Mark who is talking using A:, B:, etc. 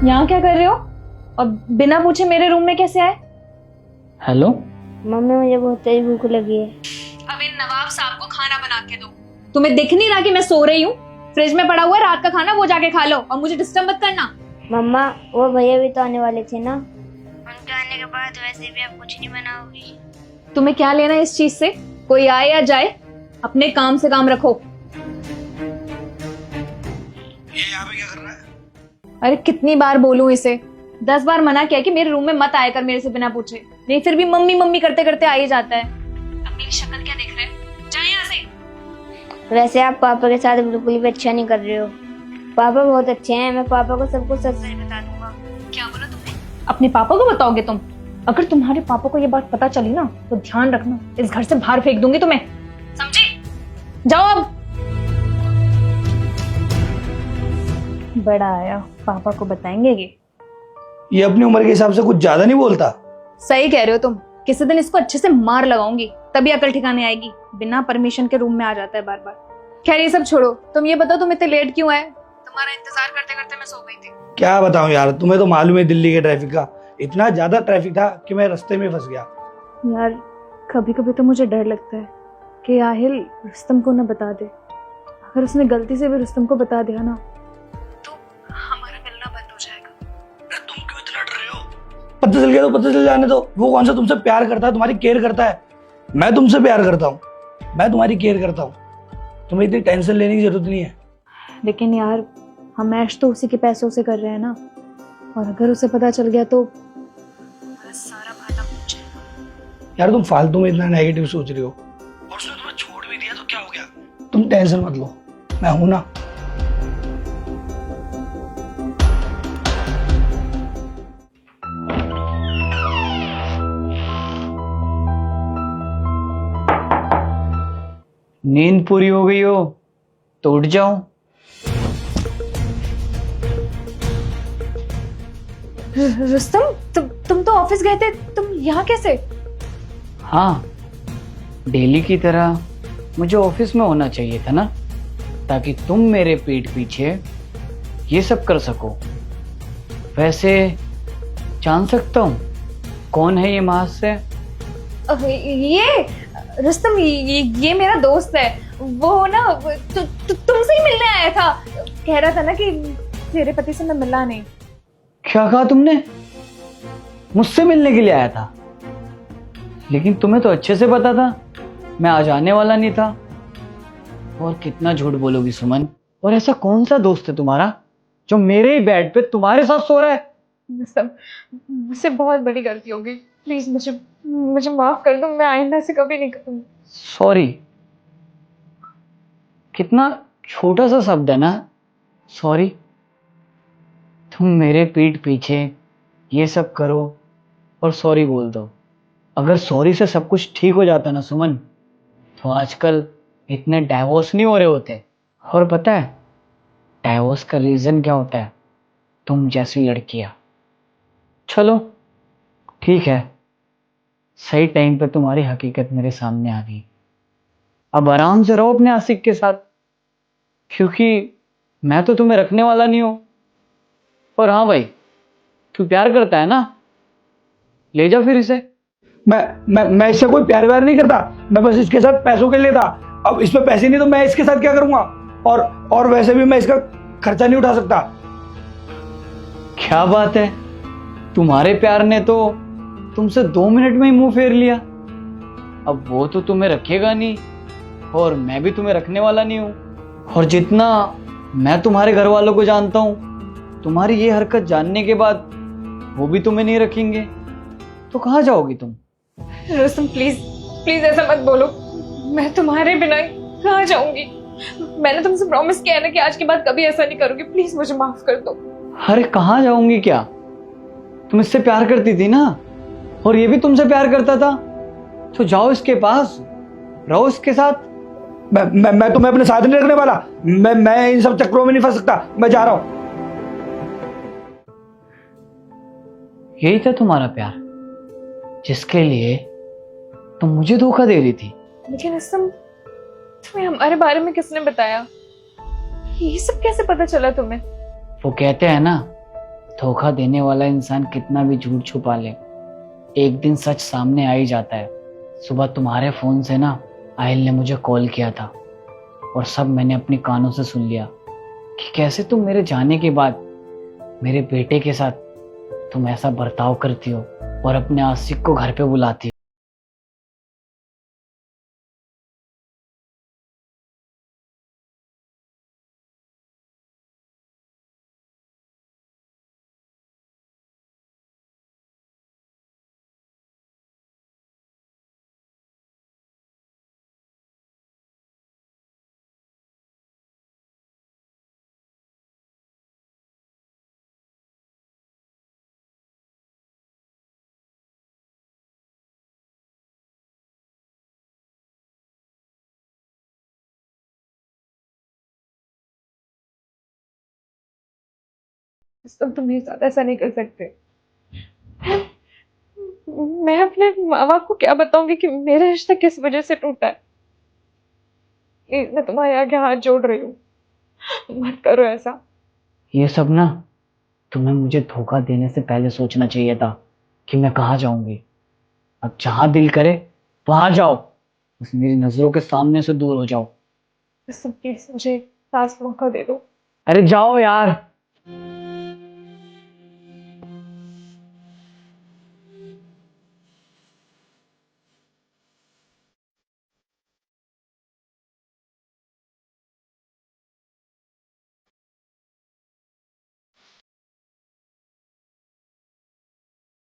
A: यहाँ क्या कर रहे हो? और बिना पूछे मेरे रूम में कैसे आए?
B: हेलो
C: मम्मी, मुझे बहुत तेज भूख लगी है।
A: अब इन नवाब साहब को खाना बना के दो। तुम्हें दिख नहीं रहा कि मैं सो रही हूँ? फ्रिज में पड़ा हुआ है रात का खाना, वो जाके खा लो और मुझे डिस्टर्ब मत करना।
C: मम्मा, वो भैया भी तो आने वाले थे ना। उनके आने के बाद वैसे भी आप कुछ नहीं बनाओगी।
A: तुम्हें क्या लेना है इस चीज से? कोई आए या जाए, अपने काम से काम रखो।
D: ये यहाँ पे क्या कर रहा है?
A: अरे कितनी बार बोलूं इसे? 10 बार मना किया कि मेरे रूम में मत आया कर मेरे से बिना पूछे, नहीं फिर भी मम्मी मम्मी करते करते आ ही जाता है। अब मेरी शक्ल क्या देख रहे हैं? जाए यहाँ से।
C: वैसे आप पापा के साथ बिल्कुल भी अच्छा नहीं कर रहे हो। पापा बहुत अच्छे हैं, मैं पापा को सब कुछ सच सच बता दूंगा।
A: क्या बोला तुमने? अपने पापा को बताओगे तुम? अगर तुम्हारे पापा को ये बात पता चली ना तो ध्यान रखना, इस घर से बाहर फेंक दूंगी तुम्हें, समझे? जाओ अब। बड़ा आया, पापा को बताएंगे
D: ये अपनी उम्र के हिसाब से कुछ ज्यादा नहीं बोलता?
A: सही कह रहे हो तुम। किसी दिन इसको अच्छे से मार लगाऊंगी, तभी अकल ठिकाने आएगी। बिना परमिशन के रूम में आ जाता है बार बार। खैर ये सब छोड़ो, तुम ये बताओ तुम इतने लेट क्यों आए? तुम्हारा इंतजार करते करते मैं सो गई थी।
D: क्या बताऊं यार, तुम्हें तो मालूम है दिल्ली के ट्रैफिक का। इतना ज्यादा ट्रैफिक था कि मैं रास्ते में फंस गया।
A: यार कभी कभी तो मुझे डर लगता है कि आहिल रुस्तम को न बता दे। अगर उसने गलती से भी रुस्तम को बता दिया ना तो हमारा मिलना बंद हो जाएगा।
D: तुम क्यों इतना डर रहे हो? पता चल गया तो पता चल जाने दो। वो कौन सा तुमसे प्यार करता है, तुम्हारी केयर करता है? मैं तुमसे प्यार करता हूँ, मैं तुम्हारी केयर करता हूँ। तुम्हें इतनी टेंशन लेने की जरूरत नहीं है।
A: लेकिन यार हम ऐश तो उसी के पैसों से कर रहे हैं ना, और अगर उसे पता चल गया तो सारा भाला पूछ जाएगा।
D: यार तुम फालतू में इतना नेगेटिव सोच रही हो। और उसने तुम्हें छोड़ भी दिया तो क्या हो गया? तुम टेंशन मत लो, मैं हूं ना।
B: नींद पूरी हो गई हो तो उठ जाओ।
A: रुस्तम, तुम तो ऑफिस गए थे, तुम यहाँ कैसे?
B: हाँ, डेली की तरह मुझे ऑफिस में होना चाहिए था ना, ताकि तुम मेरे पीठ पीछे ये सब कर सको। वैसे जान सकता हूँ कौन है ये महाशय?
A: ये रुस्तम, ये मेरा दोस्त है। वो ना तुमसे ही मिलने आया था। कह रहा था ना कि तेरे पति से मैं मिला नहीं।
B: क्या कहा तुमने? मुझसे मिलने के लिए आया था? लेकिन तुम्हें तो अच्छे से पता था मैं आज आने वाला नहीं था। और कितना झूठ बोलोगी सुमन? और ऐसा कौन सा दोस्त है तुम्हारा जो मेरे ही बेड पे तुम्हारे साथ सो रहा है?
A: मुझसे बहुत बड़ी गलती हो गई, प्लीज मुझे माफ कर दो। मैं आइंदा से कभी नहीं करूंगी।
B: सॉरी, कितना छोटा सा शब्द है ना, सॉरी। तुम मेरे पीठ पीछे ये सब करो और सॉरी बोल दो। अगर सॉरी से सब कुछ ठीक हो जाता ना सुमन, तो आजकल इतने डाइवोर्स नहीं हो रहे होते। और पता है डाइवोर्स का रीजन क्या होता है? तुम जैसी लड़कियां। चलो ठीक है, सही टाइम पे तुम्हारी हकीकत मेरे सामने आ गई। अब आराम से रहो अपने आशिक के साथ, क्योंकि मैं तो तुम्हें रखने वाला नहीं हूं। और हाँ भाई, तू प्यार करता है ना, ले जा फिर इसे।
D: मैं इससे कोई प्यार व्यार नहीं करता। मैं बस इसके साथ पैसों के लिए था। अब इसमें पैसे नहीं तो मैं इसके साथ क्या करूंगा? और वैसे भी मैं इसका खर्चा नहीं उठा सकता।
B: क्या बात है, तुम्हारे प्यार ने तो तुमसे 2 मिनट में ही मुंह फेर लिया। अब वो तो तुम्हें रखेगा नहीं और मैं भी तुम्हें रखने वाला नहीं हूं। और जितना मैं तुम्हारे घर वालों को जानता हूं, तुम्हारी ये हरकत जानने के बाद वो भी तुम्हें नहीं रखेंगे। तो कहाँ जाओगी तुम?
A: रुस्तम प्लीज प्लीज ऐसा मत बोलो। मैं तुम्हारे बिना कहाँ जाऊंगी? मैंने तुमसे प्रॉमिस किया है ना कि आज के बाद कभी ऐसा नहीं करूंगी। प्लीज मुझे माफ कर दो।
B: अरे कहाँ जाऊंगी क्या? तुम इससे प्यार करती थी ना, और ये भी तुमसे प्यार करता था। तो जाओ इसके पास, रहो इसके साथ।
D: मैं तुम्हें अपने साथ नहीं रखने वाला। मैं इन सब चक्करों में नहीं फंस सकता। मैं जा रहा हूं।
B: यही था तुम्हारा प्यार, जिसके लिए तुम मुझे धोखा दे रही थी।
A: लेकिन रुस्तम, तुम्हें हमारे बारे में किसने बताया? ये सब कैसे पता चला तुम्हें?
B: वो कहते हैं ना, धोखा देने वाला इंसान कितना भी झूठ छुपा ले, एक दिन सच सामने आ ही जाता है। सुबह तुम्हारे फोन से ना आहिल ने मुझे कॉल किया था और सब मैंने अपने कानों से सुन लिया कि कैसे तुम मेरे जाने के बाद मेरे बेटे के साथ तुम ऐसा बर्ताव करती हो और अपने आशिक को घर पे बुलाती हो।
A: सब तुम मेरे साथ ऐसा नहीं कर सकते। मैं अपने माँ बाप को क्या बताऊंगी कि मेरा रिश्ता किस वजह से टूटा है। मैं तुम्हारे आगे हाथ जोड़ रही हूँ, मत करो ऐसा।
B: ये सब ना तुम्हें मुझे धोखा देने से पहले सोचना चाहिए था कि मैं कहाँ जाऊंगी। अब जहां दिल करे वहां जाओ, बस मेरी नजरों के सामने से दूर हो जाओ।
A: बस तुम प्लीज मुझे लास्ट मौका दे दो।
B: अरे जाओ यार।